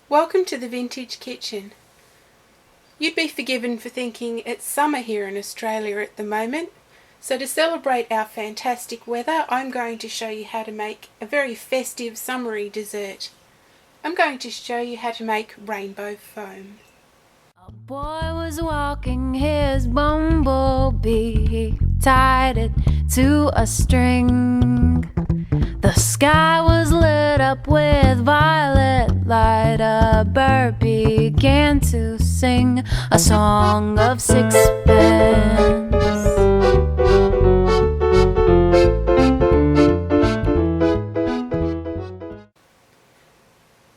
Welcome to the Vintage Kitchen. You'd be forgiven for thinking it's summer here in Australia at the moment, so to celebrate our fantastic weather I'm going to show you how to make a very festive summery dessert. I'm going to show you how to make rainbow foam. A boy was walking his bumblebee, he tied it to a string. The sky was lit up with violet light. A bird began to sing a song of sixpence.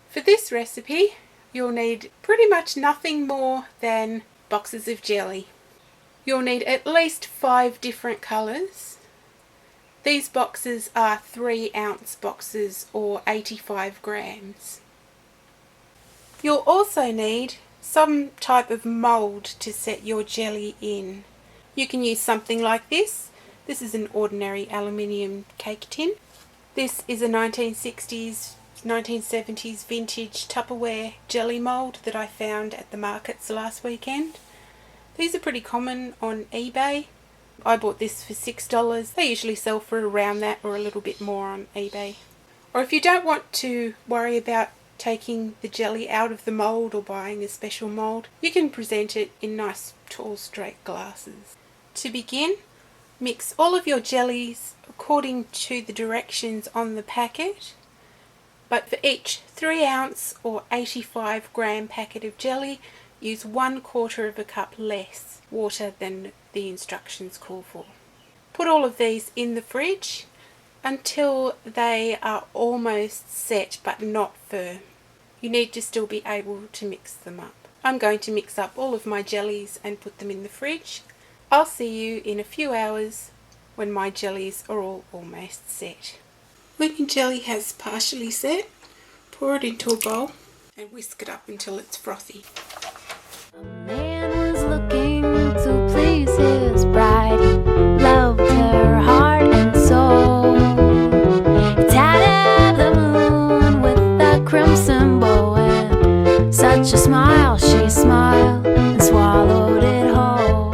For this recipe, you'll need pretty much nothing more than boxes of jelly. You'll need at least 5 different colours. These boxes are 3-ounce boxes or 85 grams. You'll also need some type of mould to set your jelly in. You can use something like this. This is an ordinary aluminium cake tin. This is a 1960s 1970s vintage Tupperware jelly mould that I found at the markets last weekend. These are pretty common on eBay. I bought this for $6. They usually sell for around that or a little bit more on eBay. Or if you don't want to worry about taking the jelly out of the mould or buying a special mould, you can present it in nice tall straight glasses. To begin, mix all of your jellies according to the directions on the packet. But for each 3-ounce or 85 gram packet of jelly, use 1/4 cup less water than the instructions call for. Put all of these in the fridge until they are almost set but not firm. You need to still be able to mix them up. I'm going to mix up all of my jellies and put them in the fridge. I'll see you in a few hours when my jellies are all almost set. When your jelly has partially set, pour it into a bowl and whisk it up until it's frothy. A man was looking to please his bride. He loved her heart and soul. He tied up the moon with a crimson bow, and such a smile she smiled and swallowed it whole.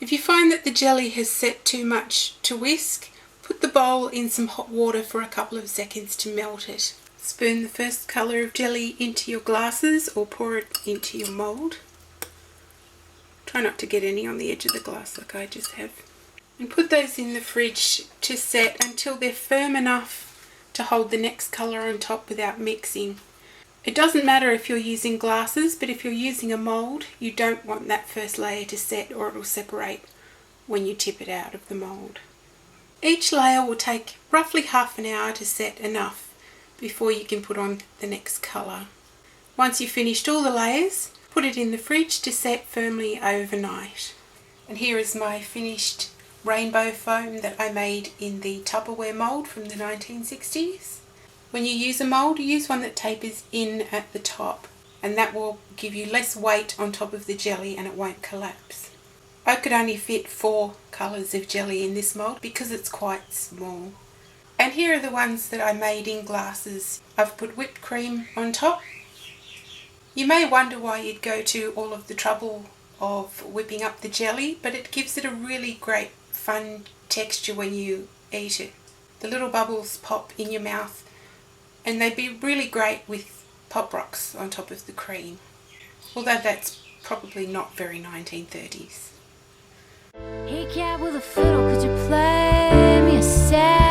If you find that the jelly has set too much to whisk, put the bowl in some hot water for a couple of seconds to melt it. Spoon the first colour of jelly into your glasses or pour it into your mould. Try not to get any on the edge of the glass like I just have. And put those in the fridge to set until they're firm enough to hold the next colour on top without mixing. It doesn't matter if you're using glasses, but if you're using a mould, you don't want that first layer to set or it will separate when you tip it out of the mould. Each layer will take roughly half an hour to set enough before you can put on the next colour. Once you've finished all the layers, put it in the fridge to set firmly overnight. And here is my finished rainbow foam that I made in the Tupperware mould from the 1960s. When you use a mould, use one that tapers in at the top, and that will give you less weight on top of the jelly and it won't collapse. I could only fit 4 colours of jelly in this mould because it's quite small. And here are the ones that I made in glasses. I've put whipped cream on top. You may wonder why you'd go to all of the trouble of whipping up the jelly, but it gives it a really great fun texture when you eat it. The little bubbles pop in your mouth and they'd be really great with Pop Rocks on top of the cream. Although that's probably not very 1930s. Hey cat with a fiddle, could you play me a sad